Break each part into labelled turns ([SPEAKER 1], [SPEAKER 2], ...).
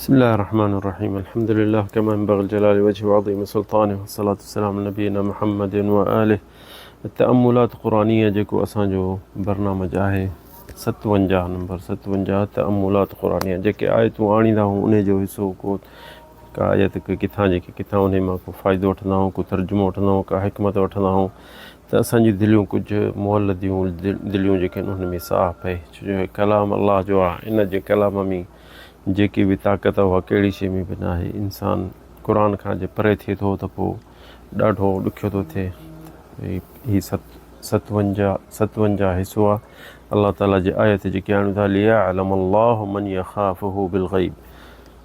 [SPEAKER 1] بسم الله الرحمن الرحيم الحمد لله كما ينبغي الجلال وجهه وعظيم سلطانه والصلاة والسلام على نبينا محمد وآله التأملات قرآنية जेको असांजो बरनामज आहे 57 नंबर 57 तअम्मुलात क़ुरानिया जेके आयतूं आणींदा आहियूं उन जो हिसो को का आयत किथां जेके किथां उन मां को फ़ाइदो वठंदा आहियूं को तर्जुमो वठंदा आहियूं का हिकमत वठंदा आहियूं त असांजी दिलियूं कुझु मुअल्लदियूं दिलियूं जेके आहिनि उन में साह पए छो जो कलाम अलाह जो आहे इन जे कलाम में जेकी बि ताक़त उहा कहिड़ी शइ में बि न आहे इंसान क़ुर खां जे परे थिए थो त पोइ ॾाढो ॾुखियो थो थिए ही 57 हिसो आहे अलाह ताला जी आयत जेकी आणियूं था लियअलमल्लाहु मन यख़ाफ़ुहु बिलग़ैब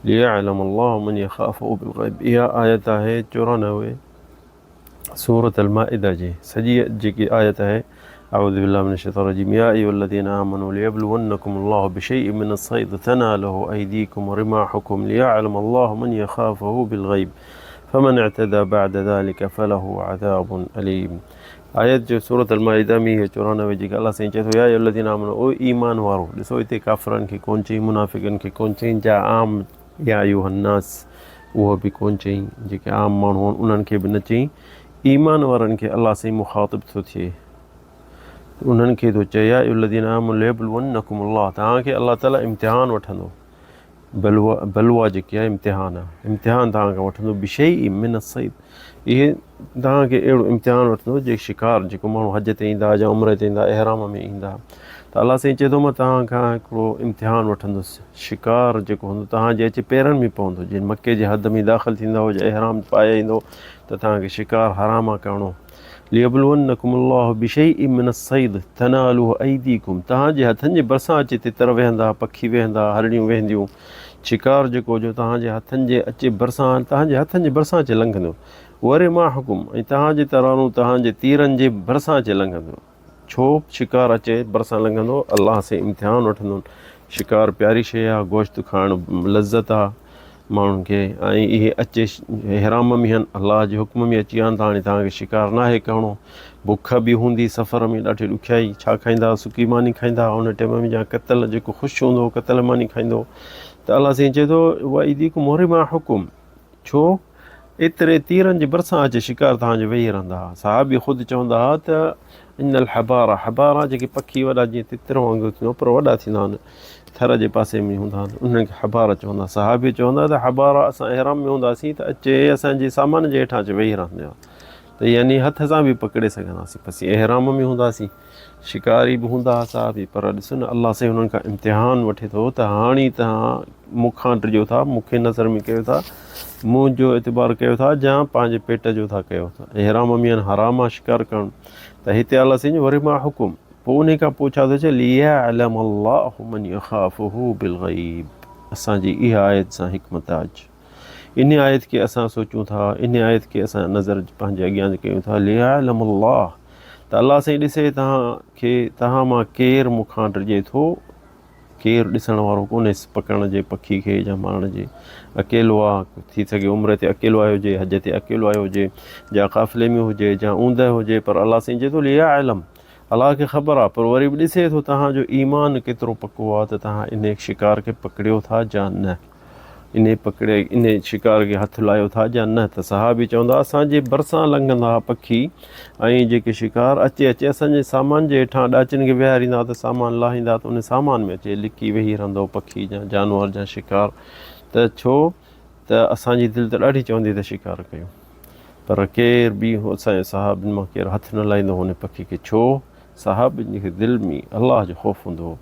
[SPEAKER 1] लियअलमल्लाहु मन यख़ाफ़ुहु बिलग़ैब इहा आयत आहे 94 सूरत अल-माइदा जी सॼी जेकी आयत आहे अऊज़ु बिल्लाहि मिनश शैतानिर रजीम या अय्युहल्लज़ीना आमनू लियब्लुवन्नकुमुल्लाहु बिशैइन मिनस-सैद तनालुहु अयदीकुम वरिमाहुकुम लियअलमल्लाहु मन यख़ाफ़ुहु बिलग़ैब फमन अअतदा बअद ज़ालिका फलहु अज़ाबुन अलीम आयत जो सूरत अल-माइदा में 94 जेका अलाह साईं चए थो या अय्युहल्लज़ीना आमनू ओ ईमान वारो ॾिसो हिते काफ़िरनि खे कोन चई मुनाफ़िक़नि खे कोन चई जा आम या अय्युहन्नास उहो बि कोन चई जेके आम माण्हू आहिनि उन्हनि खे बि न चई ईमान वारनि खे अलाह साईं मुख़ातिब थो थिए उन्हनि खे थो चए या अय्युहल्लज़ीना आमनू लियब्लुवन्नकुमुल्लाह तव्हांखे अलाह ताला इम्तिहान वठंदो बलवा जेकी आहे इम्तिहान तव्हांखां वठंदो बिशैइन मिनस-सैद इहे तव्हांखे अहिड़ो इम्तिहान वठंदो जे शिकार जेको माण्हू हज ते ईंदा या उम्र ते ईंदा एहराम में ईंदा त अलाह साईं चए थो मां तव्हांखां हिकिड़ो इम्तिहान वठंदुसि शिकार जेको हूंदो तव्हांजे अचे पेरनि में पवंदो जीअं मके जे हद में दाख़िल थींदो या एहराम पाए ईंदो त तव्हांखे शिकार हराम आहे करिणो लियब्लुवन्नकुमुल्लाहु बिशैइन मिनस-सैद तनालुहु अयदीकुम तव्हांजे हथनि जे भरिसां अचे तितर वेहंदा पखी वेहंदा हरड़ियूं वेहंदियूं शिकार जेको जो तव्हांजे हथनि जे अचे भरिसां तव्हांजे हथनि जे भरिसां अचे लंघंदो वरिमाहुकुम ऐं तव्हांजे तरानूं तव्हांजे तीरनि जे भरिसां अचे लंघंदो छो शिकार अचे भरिसां लंघंदो अलाह से इम्तिहान वठंदो शिकार प्यारी शइ आहे गोश्त खाइणु लज़त आहे माण्हुनि खे ऐं इहे अचे एहराम में आहिनि अलाह जे हुक्म में अची विया आहिनि त हाणे तव्हांखे शिकार न आहे करिणो बुख बि हूंदी सफ़र में ॾाढी ॾुखियाई छा खाईंदा सुकी मानी खाईंदा उन टाइम में या कतल जेको ख़ुशि हूंदो कतल मानी खाईंदो त अलाह साईं चए थो वअयदीकुम वरिमाहुकुम छो एतिरे तीरनि जे भरिसां अचे शिकार तव्हांजो वेही रहंदा हुआ साहबी ख़ुदि चवंदा हुआ त इनल हबारा जेके पखी वॾा जीअं तितर वांगुरु थींदो पर वॾा थींदा आहिनि थर जे पासे में हूंदा आहिनि उन्हनि खे हबारा चवंदा साहबी चवंदा त हबारा असां एहराम में हूंदासीं त अचे असांजे सामान जे हेठां अचे वेही रहंदा हुआ त यानी हथ सां बि पकिड़े सघंदासीं बसि एहराम में हूंदासीं शिकारी बि हूंदा हुआ साहबी पर ॾिसो न अलाह साईं हुननि खां इम्तिहान वठे थो त हाणे तव्हां मूंखां ड्रिजो था मूंखे नज़र में कयो था मुंहिंजो एतबार कयो था या पंहिंजे पेट जो था कयो था एहराम में हराम आहे शिकार करणु त हिते अलाह साईं वरिमाहुकुम पोइ उन खां पोइ छा थो चए लियअलमल्लाहु मन यख़ाफ़ुहु बिलग़ैब असांजी इहा आयत सां हिकमत आहे इन आयत खे असां सोचूं था इन आयत खे असां नज़र पंहिंजे अॻियां कयूं था लियअलमल्लाह त अलाह साईं ॾिसे तव्हांखे तव्हां मां केरु मूंखां डिॼे थो केरु ॾिसण वारो कोन्हे पकड़ण जे पखी खे या मारण जे अकेलो आहे थी सघे उम्र ते अकेलो आयो हुजे हज ते अकेलो आयो हुजे या क़ाफ़िले में हुजे या ऊंदहि हुजे पर अलाह साईं चए थो लियअलम अलाह खे ख़बर आहे पर वरी बि ॾिसे थो तव्हांजो ईमान केतिरो पको आहे त तव्हां इन शिकार खे पकड़ियो था या न इन शिकार खे हथु लाहियो था या न त साहबी चवंदा असांजे भरिसां लंघंदा पखी ऐं जेके शिकार अचे असांजे सामान जे हेठां ॾाचिन खे विहारींदा त सामान लाहींदा त उन सामान में अचे लिकी वेही रहंदो पखी या जानवर या शिकार त छो त असांजी दिलि त ॾाढी चवंदी त शिकार कयूं पर केर बि असांजे साहबनि मां केरु हथु न लाहींदो हुन पखी खे छो साहबनि खे दिलि में अलाह जो ख़ौफ़ हूंदो हो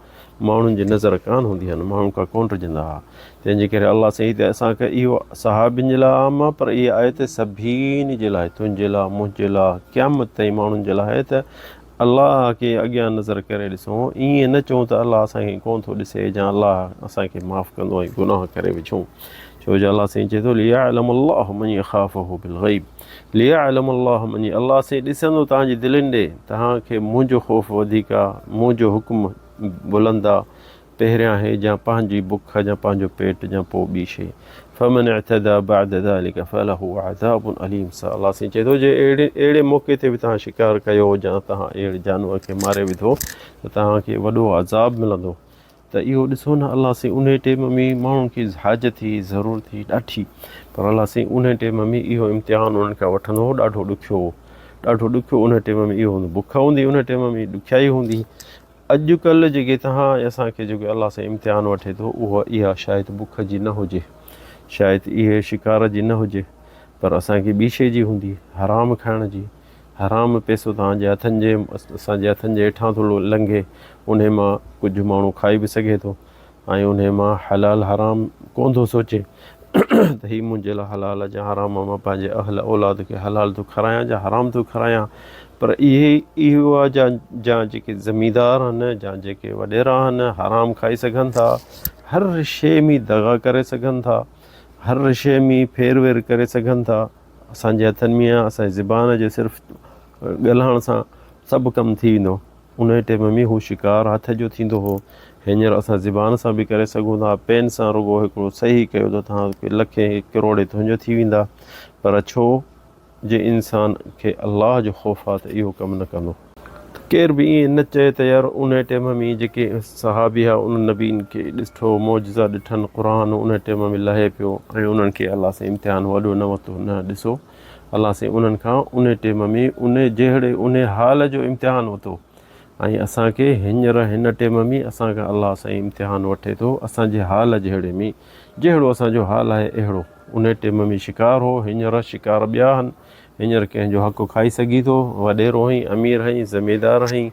[SPEAKER 1] माण्हुनि जी नज़र कान हूंदी आहिनि माण्हुनि खां कोन डिॼंदा हुआ तंहिंजे करे अलाह साईं हिते असांखे इहो साहबियुनि जे लाइ आम आहे पर इहा आयत सभिनी जे लाइ तुंहिंजे लाइ मुंहिंजे लाइ क़यामत ताईं माण्हुनि जे लाइ आहे त अलाह खे अॻियां नज़र करे ॾिसूं ईअं न चऊं त अलाह असांखे कोन थो ॾिसे या अलाह असांखे माफ़ु कंदो ऐं गुनाह करे विझूं छो जो अलाह साईं चए थो लियअलमल्लाहु मन यख़ाफ़ुहु बिलग़ैब लियअलमल्लाहु मन अलाह साईं ॾिसंदो तव्हांजी दिलनि ॾे तव्हांखे मुंहिंजो ख़ौफ़ वधीक आहे मुंहिंजो हुकुम बुलंद आहे पहिरियां आहे या पंहिंजी बुख या पंहिंजो पेट या पोइ ॿी शइ फमन अअतदा बअद ज़ालिका फलहु अज़ाबुन अलीम सां अलाह साईं चए थो जे अहिड़े मौक़े ते बि तव्हां शिकार कयो या तव्हां अहिड़े जानवर खे मारे विधो त तव्हांखे वॾो अज़ाब मिलंदो त इहो ॾिसो न अलाह साईं उन टाइम में माण्हुनि खे हाजत थी ज़रूरत थी ॾाढी, पर अलाह साईं उन टाइम में इहो इम्तिहान उन्हनि खां वठंदो हो, ॾाढो ॾुखियो हो, ॾाढो ॾुखियो उन टाइम में इहो हूंदो, बुख हूंदी उन टाइम में, ॾुखियाई हूंदी। अॼुकल्ह जेके तव्हां असांखे जेके अलाह साईं इम्तिहान वठे थो उहा इहा शायदि बुख जी न हुजे, शायदि इहे शिकार जी न हुजे, पर असांखे ॿी शइ जी हूंदी, हराम खाइण जी। हराम पैसो तव्हांजे हथनि जे असांजे हथनि जे हेठां थोरो लंघे, उन मां कुझु माण्हू खाई बि सघे थो ऐं उन मां हलाल हराम कोन थो सोचे त हीअ मुंहिंजे लाइ हलाल आहे जा हराम, मां पंहिंजे अहल औलाद खे हलाल थो खारायां जा हराम थो खारायां। पर इहो आहे जा जेके ज़मींदार आहिनि, जा जेके वॾेरा आहिनि हराम खाई सघनि था, हर शइ में दगा करे सघनि था, हर शइ में फेर वेर करे सघनि था। असांजे हथनि में आहे, असांजी ज़बान जे सिर्फ़ु ॻाल्हाइण सां सभु कमु थी वेंदो। उन टाइम में हू शिकार हथ जो थींदो हो, हींअर असां ज़बान सां बि करे सघूं था, पेन सां रुॻो हिकिड़ो सही कयो त तव्हां लखे करोड़े तुंहिंजो थी वेंदा। पर छो जे इंसान खे अलाह जो ख़ौफ़ आहे त इहो कमु न कंदो। केर बि ईअं न चए त यार उन टाइम में जेके सहाबी आहे उन नबीन खे ॾिठो, मौजज़ा ॾिठनि, क़ुर उन टाइम में लहे पियो ऐं उन्हनि खे अलाह साईं इम्तिहान वॾो न वरितो, न ॾिसो अलाह साईं उन्हनि खां उन टाइम में उन जहिड़े उन हाल जो इम्तिहान वरितो। ऐं असांखे हींअर हिन टाइम में असांखां अलाह साईं इम्तिहान वठे थो असांजे हाल जहिड़े में, जहिड़ो असांजो हाल आहे अहिड़ो। उन टाइम में शिकार हो, हींअर शिकार ॿिया आहिनि, हींअर कंहिंजो हक़ु खाई सघी थो, वॾेरो हई, अमीर हई, ज़मींदार हई,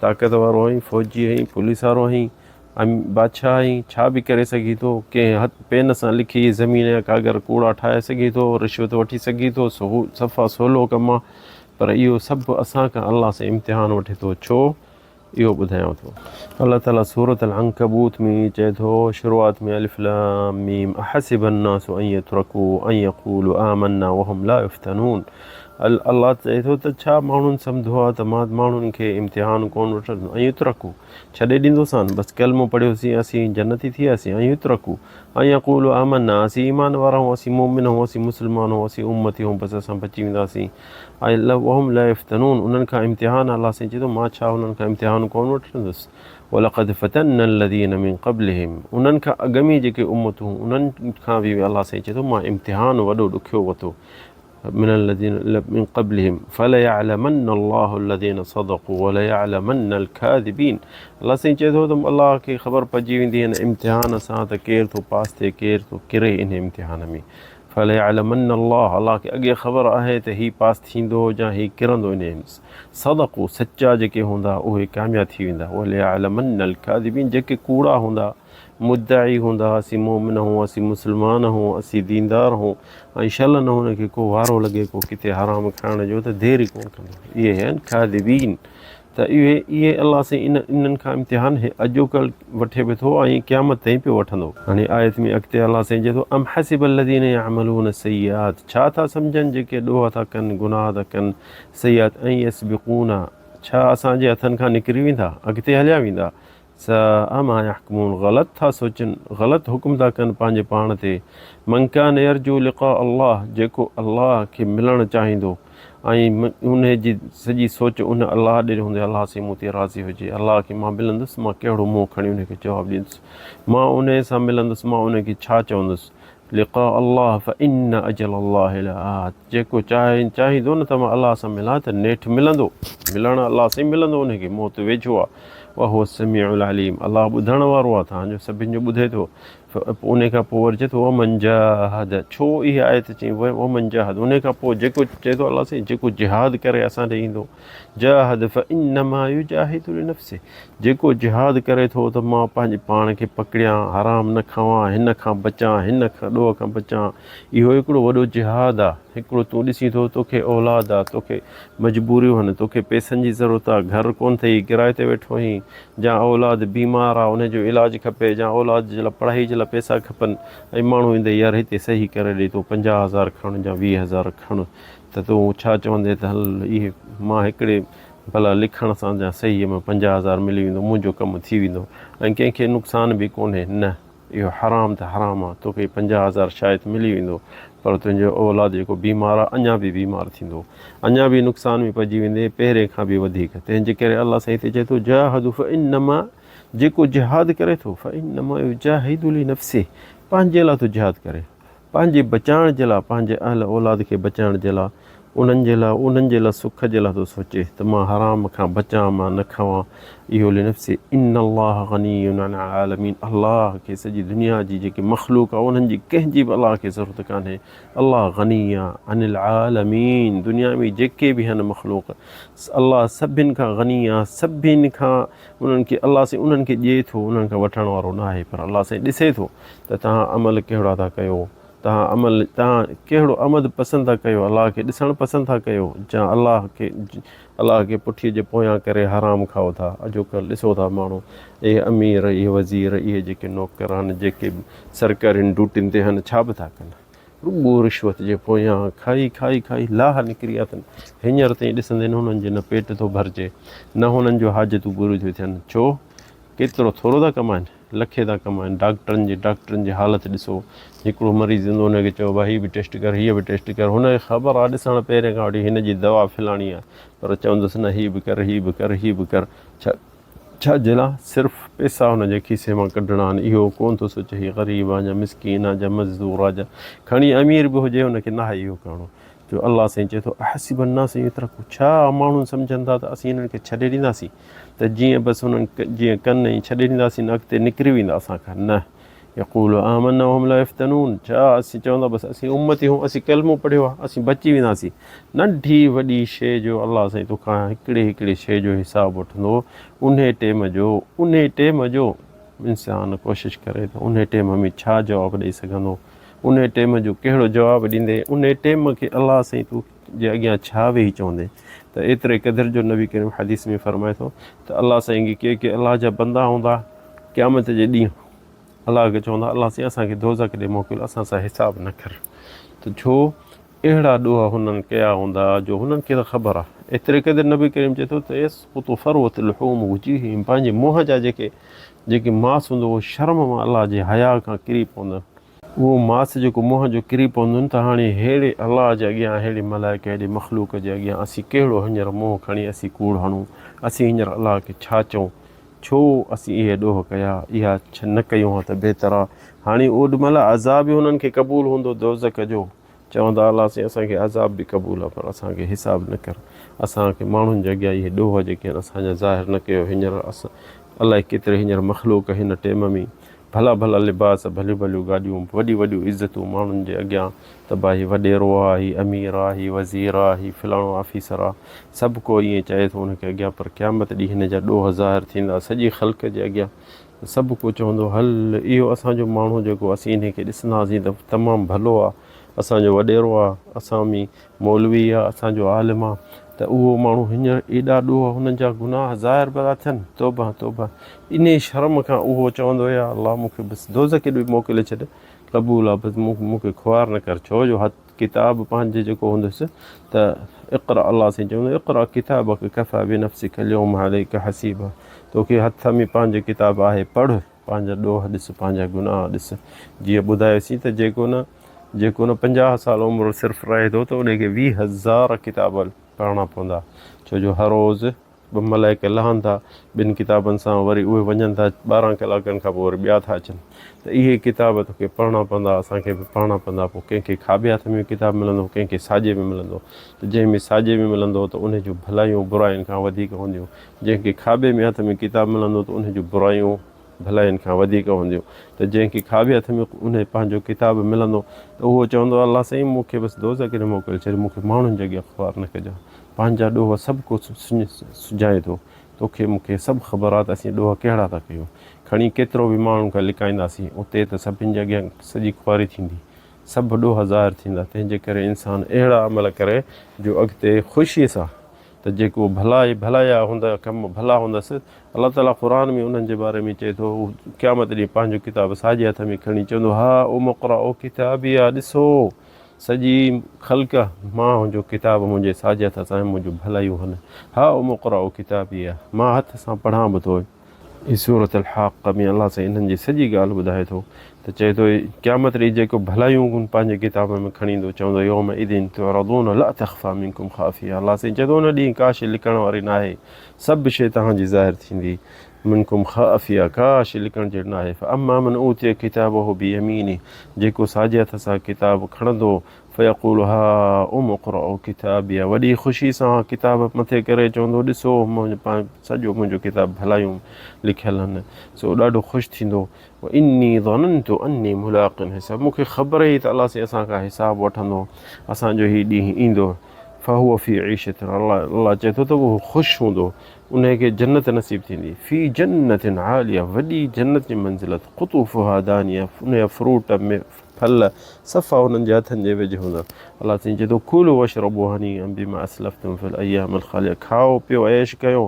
[SPEAKER 1] ताक़त वारो हई, फ़ौजी हई, पुलिस वारो हई, बादशाह हई, छा बि करे सघी थो, कंहिं हथ पेन सां लिखी ज़मीन जा कागर कूड़ा ठाहे सघी थो, रिश्वत वठी सघी थो, सफ़ा सवलो कमु आहे। पर इहो सभु असांखां अलाह सां इम्तिहान वठे थो, छो इहो ॿुधायांव थो। अलाह ताला सूरत अल-अंकबूत में चए थो शुरूआत में अलिफ लाम मीम अहसिब अन्नासु अन युत्रकू अन यक़ूलू आमन्ना वहुम ला युफ्तनून। अलाह चए थो त छा माण्हुनि सम्झो आहे त मां माण्हुनि खे इम्तिहान कोन वठंदो, ऐं युत्रकू छॾे ॾींदोसानि, बसि कलमो पढ़ियोसीं असीं जन्नती थी वियासीं, ऐं युत्रकू ऐं यक़ूलू आमन्ना असीं ईमान वारा हूं, असीं मोमिन हूं, असीं मुस्लमान हूं, असीं उम्मती हूं, बसि असां बची वेंदासीं। ऐं वहुम ला युफ्तनून उन्हनि खां इम्तिहान अलाह साईं चए थो मां छा उन्हनि खां इम्तिहान कोन वठंदुसि। वलक़द फ़तन्ना अलज़ीन मिन क़ब्लिहिम उन्हनि खां अॻ में जेके उम्मतूं उन्हनि खां बि अलाह साईं चए थो मां इम्तिहान वॾो ॾुखियो वरितो। मिनल लज़ीन मिन क़ब्लिहिम फ़लयअलमन्न अल्लाहु अलज़ीन सदक़ू वलयअलमन्न अल-काज़िबीन। अलाह साईं चए थो त अलाह खे ख़बर पइजी वेंदी हिन इम्तिहान सां त केरु थो पास थिए, केरु थो किरे इन इम्तिहान में। फ़लयअलमन्न अल्लाह खे अॻे ख़बर आहे त हीउ पास थींदो या हीउ किरंदो इन। सदक़ू सचा जेके हूंदा उहे कामयाबु थी वेंदा। वलयअलमन्न अल-काज़िबीन जेके कूड़ा हूंदा, मुद्दाई हूंदा, असीं मोमिन हूं, असीं मुस्लमान हूं, असीं दीनदार हूं, ऐं शल न हुनखे को वारो लॻे को किथे हराम खाइण जो त देरि ई कोन कंदो। इहे आहिनि काज़िबीन। त इहे अलाह साईं इन्हनि खां इम्तिहान अॼोकल्ह वठे बि थो ऐं क़यामत ताईं पियो वठंदो। हाणे आयत में अॻिते अलाह साईं चए थो अम हसिबल लज़ीन यअमलून सय्यात छा था सम्झनि जेके ॾोह था कनि, गुनाह था कनि, सय्यात ऐं यस्बिक़ूना छा असांजे हथनि खां निकिरी वेंदा, अॻिते हलिया वेंदा। साअ मा यहकुमून ग़लति था सोचनि, ग़लति हुकुम था कनि पंहिंजे पाण ते। मन कान यरजू लिक़ा अल्लाह जेको अल्लाह खे मिलणु चाहींदो ऐं उन जी सॼी सोच उन अलाह ॾे हूंदे, अलाह साईं मूं ते राज़ी हुजे, अलाह खे मां मिलंदुसि, मां कहिड़ो मुंहुं खणी उनखे जवाबु ॾींदुसि, मां उन सां मिलंदुसि, मां उनखे छा चवंदुसि। लिक़ा अल्लाह फ़इन्न अजल अल्लाह लआत जेको चाहींदो न त मां अलाह सां मिलां त नेठि मिलंदो, मिलणु अलाह साईं मिलंदो, उनखे मौत वेझो आहे। वहुव समीउल अलीम अलाह ॿुधण वारो आहे, तव्हांजो सभिनि जो ॿुधे थो। उन खां पोइ वरी चए थो वमन जाहद छो इहा आयत चई वमन जाहद उन खां पोइ जेको चए थो अलाह साईं जेको जिहाद करे असां ॾे ईंदो, जाहद फ़इन्नमा युजाहिदु लिनफ़्सिही जेको जिहाद करे थो त मां पंहिंजे पाण खे पकड़ियां, हराम न खावां, हिन खां बचां, हिन खां ॾोह खां बचां, इहो हिकिड़ो वॾो जिहाद आहे। हिकिड़ो तूं ॾिसी थो तोखे औलाद आहे, तोखे मजबूरियूं आहिनि, तोखे पैसनि जी ज़रूरत आहे, घर कोन अथई, किराए ते वेठो आहीं, या औलाद बीमार आहे उनजो इलाजु खपे, या औलाद जे लाइ पढ़ाई जे लाइ पैसा खपनि, ऐं माण्हू ईंदे यार हिते सही करे ॾे तो 50,000 खण या 20,000 खण, त तूं छा चवंदे त हल इहे मां हिकिड़े भला लिखण सां या सही में 50,000 मिली वेंदो, मुंहिंजो कमु थी वेंदो, ऐं कंहिंखे नुक़सान बि कोन्हे। न, इहो हराम त हराम आहे, तोखे 50,000 शायदि मिली वेंदो, पर तुंहिंजो औलाद जेको बीमार आहे अञा बि बीमार थींदो, अञा बि नुक़सान में पइजी वेंदे पहिरें खां बि वधीक। तंहिंजे करे अलाह साईं हिते चए थो जाहदू फ़इन्नमा जेको जिहाद करे थो फ़इन्नमा युजाहिदु लिनफ़्सिही, पंहिंजे लाइ थो जिहाद करे, पंहिंजे बचाइण जे लाइ, पंहिंजे अहल औलाद खे बचाइण जे लाइ, उन्हनि जे लाइ सुख जे लाइ थो सोचे त मां हराम खां बचां, मां न खावां। इहो लिनफ़्सिही, इन्नल्लाह गनियुन अनिल आलमीन, अल्लाह खे सॼी दुनिया जी जेकी मख़लूक आहे उन्हनि जी कंहिंजी बि अल्लाह खे ज़रूरत कान्हे। अल्लाह गनी आहे अनिल आलमीन, दुनिया में जेके बि आहिनि मख़लूक, अल्लाह सभिनि खां गनी आहे, सभिनि खां उन्हनि खे, अल्लाह सां उन्हनि खे ॾिए थो, उन्हनि खां वठण वारो न आहे। पर अल्लाह सां ॾिसे थो त तव्हां अमल कहिड़ा था कयो, तव्हां कहिड़ो अमल पसंदि था कयो, अल्लाह खे ॾिसणु पसंदि था कयो, या अल्लाह खे पुठीअ जे पोयां करे हराम खाओ था। अॼुकल्ह ॾिसो था माण्हू, इहे अमीर, इहे वज़ीर, इहे जेके नौकरान, जेके सरकारियुनि ड्यूटियुनि ते आहिनि, छा बि था कनि, रुॻो रिश्वत जे पोयां खाई खाई खाई लाह निकिरी विया अथनि। हींअर ताईं ॾिसंदे हुननि जे न पेट थो भरिजे, न हुननि जो हाजतूं पूरियूं थियूं थियनि। छो? केतिरो थोरो था कमाइनि, लखे था कमाइनि। डॉक्टरनि जी हालति ॾिसो, हिकिड़ो मरीज़ ईंदो हुनखे चओ भाई हीअ बि टेस्ट कर, हीअ बि टेस्ट कर, हुनखे ख़बर आहे ॾिसण पहिरें खां वठी हिन जी दवा फलाणी आहे, पर चवंदुसि न हीअ बि कर, हीअ बि कर, हीअ बि कर। छा जे लाइ? सिर्फ़ु पैसा हुनजे खीसे मां कढणा आहिनि। इहो कोन थो सोचे हीअ ग़रीब आहे या मिसकीन आहे या मज़दूर आहे, या खणी अमीर बि हुजे हुनखे न आहे इहो करिणो। जो अल्लाह साईं चए थो अहसिब अन्नास युतरकू, छा माण्हू सम्झनि था त असीं हिननि खे छॾे ॾींदासीं, त जीअं बसि हुननि जीअं कनि ऐं छॾे ॾींदासीं न, अॻिते निकिरी वेंदा असांखां? न। यक़ूलू आमन्ना वहुम ला यफ़्तनून, छा असीं चवंदा बसि असीं उम्मती हूं, असीं कलमो पढ़ियो आहे, असीं बची वेंदासीं? नंढी वॾी शइ जो अल्लाह साईं तोखां हिकिड़े शइ जो हिसाबु वठंदो। उन टाइम जो इंसानु कोशिशि करे त उन टाइम में छा जवाबु ॾेई सघंदो, उन टाइम जो कहिड़ो जवाबु ॾींदे, उन टाइम खे अल्लाह साईं तूं जे अॻियां छा वेही चवंदे। त एतिरे क़दुरु जो नबी करीम हदीस में फरमाए थो त अल्लाह साईं के अल्लाह जा बंदा हूंदा, क़यामत जे ॾींहुं अल्लाह खे चवंदा अल्लाह साईं असांखे दोज़ख ॾे मोकिल, असां सां हिसाबु न कर। त छो? अहिड़ा ॾोह हुननि कया हूंदा जो हुननि खे त ख़बर आहे। एतिरे क़दुरु नबी करीम चए थो त यसक़ुतु फ़रवत लुहूम वुजूहिहिम, पंहिंजे मुंहं जा जेके मांस हूंदो उहो शर्म मां अल्लाह जे हया खां किरी पवंदो। उहो मांस जेको मुंहं जो किरी पवंदो त हाणे अहिड़े अल्लाह जे अॻियां, अहिड़े मलाइके, अहिड़े मख़लूक जे अॻियां असीं कहिड़ो हींअर मुंहुं खणी असीं कूड़ हणूं, असीं हींअर अल्लाह खे छा चऊं? छो असीं इहे ॾोह कया, इहा न कयूं हा त बहितर आहे। हाणे ओॾीमहिल अज़ाब बि हुननि खे क़बूलु हूंदो दोज़ख जो, चवंदा अल्लाह साईं असांखे अज़ाब बि क़बूलु आहे, पर असांखे हिसाबु न कर, असांखे माण्हुनि जे अॻियां इहे ॾोह जेके आहिनि असांजा ज़ाहिर न कयो। हींअर असां अलाए केतिरे हींअर मख़लूक हिन टाइम में भला लिबास, भलियूं गाॾियूं, वॾियूं इज़तूं माण्हुनि जे अॻियां, त भाई वॾेरो आहे, हीउ अमीर आहे, हीउ वज़ीर आहे, हीउ फलाणो ऑफिसर आहे, सभु को ईअं चए थो हुनखे अॻियां। पर क़यामत ॾींहुं हिन जा ॾोह ज़ाहिर थींदा सॼी ख़ल्क़ जे अॻियां। सभु को चवंदो हल इहो असांजो माण्हू जेको असीं इनखे ॾिसंदासीं त तमामु भलो आहे, असांजो वॾेरो आहे, असां में मौलवी आहे, असांजो आलिम आहे, त उहो माण्हू हींअर एॾा ॾोह हुननि जा गुनाह ज़ाहिर पिया थियनि। तौबा इन शर्म खां उहो चवंदो या अल्लाह मूंखे बसि दोज़ख बि मोकिले छॾ, क़बूल आहे, बसि मूंखे ख़्वार न कर। छो जो हथ किताबु पंहिंजे जेको हूंदुसि त इक़रा, अल्लाह साईं चवंदो इक़रा किताबक कफ़ा बिनफ़्सिका अल-यौम अलैका हसीबा, तोखे हथ में पंहिंजो किताबु आहे, पढ़, पंहिंजा ॾोह ॾिस, पंहिंजा गुनाह ॾिस। जीअं ॿुधायोसीं त जेको न 50 साल उमिरि सिर्फ़ु रहे थो त उनखे 20,000 किताब पढ़णा पवंदा। छो जो हर रोज़ु 2 मलाइक लहनि था ॿिनि किताबनि सां, वरी उहे वञनि था 12 कलाकनि खां पोइ वरी ॿिया था अचनि, त इहे किताब तोखे पढ़णा पवंदा, असांखे बि पढ़णा पवंदा। पोइ कंहिंखे खाॿे हथ में किताबु मिलंदो, कंहिंखे साॼे में मिलंदो, त जंहिंमें साॼे में मिलंदो त उन जूं भलायूं बुराइयुनि खां वधीक हूंदियूं, जंहिंखे खाॿे में हथ में किताबु मिलंदो त उन जूं बुराइयूं भलाइयुनि खां वधीक हूंदियूं। त जंहिंखे खाॿे हथ में उन पंहिंजो किताबु मिलंदो त उहो चवंदो अल्लाह साईं मूंखे बसि दोज़ख ॾे मोकिले छॾ, मूंखे माण्हुनि जे अॻियां ख़्वार न कजां। पंहिंजा ॾोह सभु कुझु सुञाए थो, तोखे मूंखे सभु ख़बर आहे त असीं ॾोह कहिड़ा था कयूं। खणी केतिरो बि माण्हुनि खां लिकाईंदासीं, उते त सभिनि जे अॻियां सॼी ख़्वारी थींदी, सभु ॾोह ज़ाहिर थींदा। तंहिंजे करे इंसानु अहिड़ा अमल करे जो अॻिते ख़ुशीअ सां, त जेको भलाया हूंदा, कमु भला हूंदसि, अलाह ताला क़ुरान में उन्हनि जे बारे में चए थो, क़यामत ॾींहुं पंहिंजो किताबु साॼे हथ में खणी चवंदो हा उमक़रा किताबी आहे, ॾिसो सॼी ख़ल्क़ मां जो किताबु मुंहिंजे साॼे हथ सां मुंहिंजूं भलायूं आहिनि, हा उमक़रा किताबी आहे, मां हथ सां पढ़ां बि थो। हीअ सूरत अल-हाक़ में अल्लाह साईं इन्हनि जी सॼी ॻाल्हि ॿुधाए थो, त चए थो क़यामत ॾींहुं जेको भलायूं पंहिंजे किताब में खणी ईंदो, चवंदो यौम इदिन तुअरदून ला तख़फ़ा मिनकुम ख़ाफ़िया, अल्लाह साईं चए थो उन ॾींहुं का शइ लिकण वारी न आहे, सभु शइ तव्हांजी ज़ाहिर थींदी। मिनकुम ख़ाफ़िया काश लिखण जहिड़ो न आहे फ़अम्मा मन ऊतिय किताबहु बियमीनी जेको साॼे हथ सां किताब खणंदो फ़यक़ूलु हा इक़्रअू किताबिया वॾी ख़ुशी सां किताब मथे करे चवंदो ॾिसो सॼो मुंहिंजो किताब भलायूं लिखियल आहिनि सो ॾाढो ख़ुशि थींदो इन्नी ज़ननतु अन्नी मुलाक़िन हिसाब मूंखे ख़बर ई त अलाह से असांखां हिसाब वठंदो असांजो हीउ ॾींहुं ईंदो फ़हुव फ़ी ईशत अलाह चए थो त उहो ख़ुशि हूंदो उनखे जन्नत नसीब थींदी फ़ी जन्नतिन आलिया वॾी जन्नत जी मंज़िलत क़ुतूफ़ुहा दानिया उनजा फ्रूट में फल सफ़ा उन्हनि जे हथनि जे वेझो हूंदा अलाह साईं चए थो कुलू वशरबू हनीअम बिमा अस्लफ़्तुम फ़िल अय्यामिल ख़ालिया खाओ पियो ऐश कयो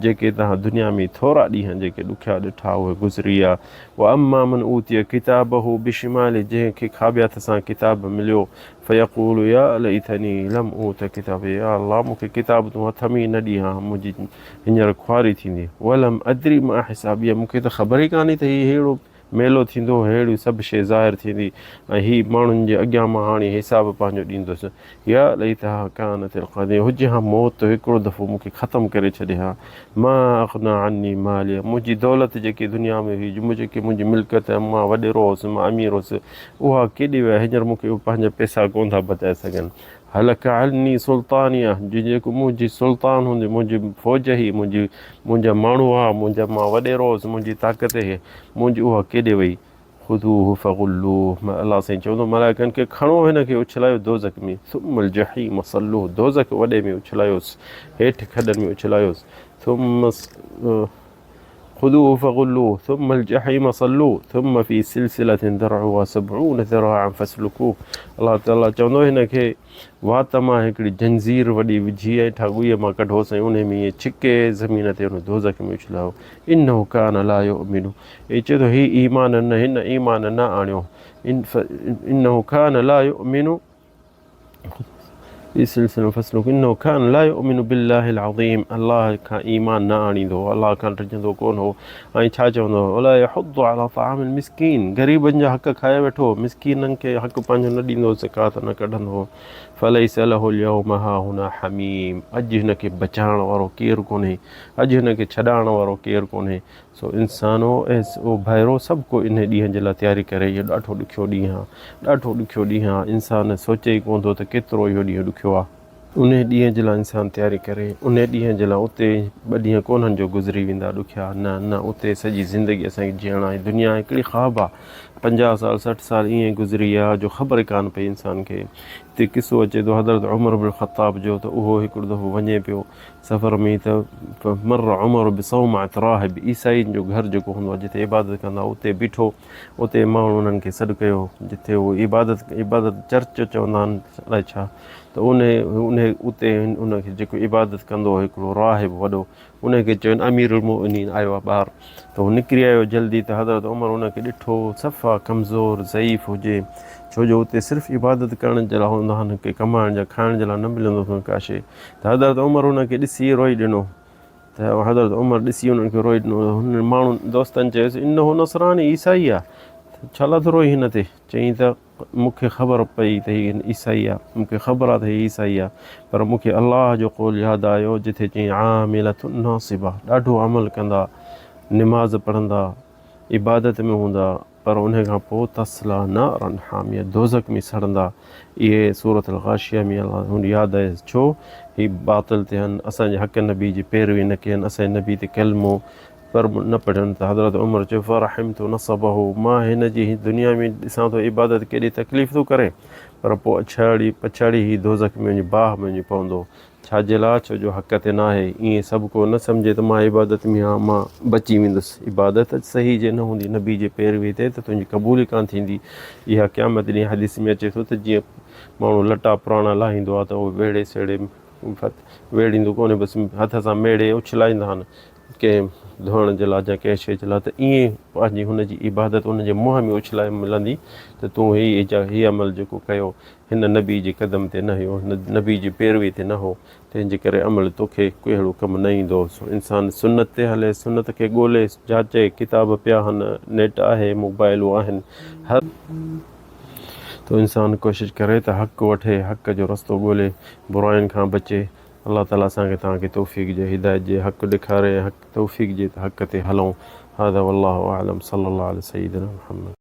[SPEAKER 1] जेके तव्हां दुनिया में थोरा ॾींहं जेके ॾुखिया ॾिठा उहे गुज़री विया व अम्मा मन ऊतिय किताबहु बिशिमाली जंहिंखे खाॿे हथ सां किताब मिलियो फ़यक़ूलु या लैतनी लम ऊत किताब या अलाह मूंखे किताब तूं हथ में ई न ॾी हा मुंहिंजी हींअर ख्वारी थींदी वलम अदरी मां हिसाबिया मूंखे त ख़बर ई कान्हे त हीउ अहिड़ो मेलो थींदो अहिड़ी सभु शइ ज़ाहिर थींदी ऐं हीअ माण्हुनि जे अॻियां मां हाणे हिसाब पंहिंजो ॾींदुसि या लैतहा कानत अल हुजे हा मौत हिकिड़ो दफ़ो मूंखे ख़तमु करे छॾे हा मां अग़ना अन्नी मालिया मुंहिंजी दौलत जेकी दुनिया में हुई जेके मुंहिंजी मिल्कियत मां वॾेरो हुउसि मां अमीर हुउसि उहा केॾे विया हींअर मूंखे पंहिंजा पैसा कोन था बचाए सघनि हलक अनी सुल्तानिया जेको मुंहिंजी सुल्तान हूंदी मुंहिंजी फ़ौज ई मुंहिंजा माण्हू हुआ मुंहिंजा मां वॾेरो हुउसि मुंहिंजी ताक़त ई मुंहिंजी उहा केॾे वई ख़ुदूहु फ़ग़ुल्लूहु अलाह साईं चवंदो मलाइकनि खे खणो हिन खे उछलायो दोज़ख में सुम्मल जहीम सल्लूहु दोज़ख वॾे में उछलायोसि हेठि खॾनि में उछलायोसि थुम ख़ुदूहु फ़ग़ुल्लूहु सुम्मल जहीम सल्लूहु थुम फ़ी सिलसिलतिन दरउहा सबऊन ज़राअन फस्लुकूहु अलाह ताला चवंदो हिन खे वात मां हिकिड़ी जंज़ीर वॾी विझी ऐं ठागुईअ मां कढोसि ऐं उन में ईअं छिके ज़मीन ते उन दोज़ख में उछलायो इन्नहु कान ला युमिनु ऐं चए थो हीउ ईमान न हिन ईमान न आणियो इन्नहु कान ला युमिनु इन्नहु कान ला युमिनु बिल्लाहिल अज़ीम अलाह खां ईमान न आणींदो अलाह खां टिजंदो कोन हो ऐं छा चवंदो वला यहुद्दु अला ताअमिल मिस्कीन ग़रीबनि जा हक़ खाए वेठो मिस्कीननि खे हक़ पंहिंजो न ॾींदो ज़कात न कढंदो फलैस लहु अल-यौम हाहुना हमीम अॼु हिनखे बचाइण वारो केरु कोन्हे अॼु हिनखे छॾाइण वारो केरु कोन्हे सो इंसानो ऐं उहो भाइरो सभु को इन ॾींहं जे लाइ तयारी करे इहो ॾाढो ॾुखियो ॾींहुं आहे ॾाढो ॾुखियो ॾींहुं आहे इंसानु सोचे ई कोन थो त केतिरो इहो ॾींहुं ॾुखियो आहे उन ॾींहं जे लाइ इंसानु तयारी करे उन ॾींहं जे लाइ उते ॿ ॾींहं कोन्हनि जो गुज़री वेंदा ॾुखिया न उते सॼी ज़िंदगी असांखे जीअण आहे दुनिया हिकिड़ी ख़्वाबु आहे 50 साल 60 साल ईअं गुज़री विया जो ख़बर ई कान पई इंसान खे हिते किसो अचे थो हज़रत उमर बिन ख़त्ताब जो त उहो हिकिड़ो दफ़ो वञे पियो सफ़र में त मर उमर बिसौमात राहिब ईसाईनि जो घर जेको हूंदो आहे जिते इबादत कंदा उते बीठो उते माण्हू उन्हनि खे सॾु कयो जिते उहो इबादत चर्च चवंदा आहिनि अलाए छा त उते उनखे जेको इबादत कंदो हो हिकिड़ो राहिब वॾो उनखे चवनि अमीरुल मोमिनीन आयो आहे ॿाहिरि त उहो निकिरी आयो जल्दी त हज़रत उमर उनखे ॾिठो सफ़ा कमज़ोर ज़ईफ़ हुजे छो जो उते सिर्फ़ु इबादत करण जे लाइ हूंदा आहिनि के कमाइण जा खाइण जे लाइ न मिलंदो अथनि का शइ त हज़रत उमर उनखे ॾिसी रोई ॾिनो त हज़रत उमर ॾिसी उन्हनि खे रोई ॾिनो हुन माण्हू दोस्तनि चयोसि इन्नो नसरानी ईसाई आहे छा लाइ थो रोई हिन ते चईं त मूंखे ख़बर पई त हीअ ईसाई आहे मूंखे ख़बर आहे त हीअ ईसाई आहे पर मूंखे अलाह जो क़ौल यादि आयो जिथे चईं आमिलतुन नासिबा ॾाढो अमल कंदा निमाज़ पढ़ंदा इबादत में हूंदा पर उन खां पोइ तसला नारन हामिया दोज़ख में सड़ंदा इहे सूरत अल-गाशिया में अलाह यादि आहे छो हीअ बातिल थियनि असांजे हक़ नबी जी पैरवी न कयनि असांजे नबी ते कलमो पर न पढ़नि त हज़रत उमर चयो फ़रहिमतु नसबहु मां हिन जी दुनिया में ॾिसां थो इबादत केॾी तकलीफ़ थो करे पर पोइ पछाड़ी ही दोज़ख में वञी बाह में वञी पवंदो छाजे लाइ छो जो हक़ ते न आहे ईअं सभु को न सम्झे त मां इबादत में आहियां मां बची वेंदुसि इबादत सही जे न हूंदी नबी जे पैरवी ते त तुंहिंजी क़बूल ई कान थींदी इहा क़यामत ॾींहुं हदीस में अचे थो त जीअं माण्हू लटा पुराणा लाहींदो आहे त उहो वेड़े सेड़े वेड़ींदो कोन्हे बसि हथ सां मेड़े उछलाईंदा आहिनि कंहिं धोइण जे लाइ या कंहिं शइ जे लाइ त ईअं पंहिंजी हुनजी इबादत उनजे मुंहं में उछलाए मिलंदी त तूं हीअ अमल जेको कयो हिन नबी जे क़दम ते न हुयो नबी जी पैरवी ते न हो तंहिंजे करे अमल तोखे कोई अहिड़ो कमु न ईंदो इंसानु सुनत ते हले सुनत खे ॻोल्हे जाचे किताब पिया आहिनि नेट आहे मोबाइलूं आहिनि हर त इंसानु कोशिशि करे त हक़ु वठे हक़ जो रस्तो ॻोल्हे बुराइनि खां बचे अल्लाह ताला असांखे तव्हांखे तौफ़ीक़ जे हिदायत जे हक़ ॾेखारे हक़ तौफ़ीक़ जे हक़ ते हलूं। هذا والله أعلم صلى الله على سيدنا محمد.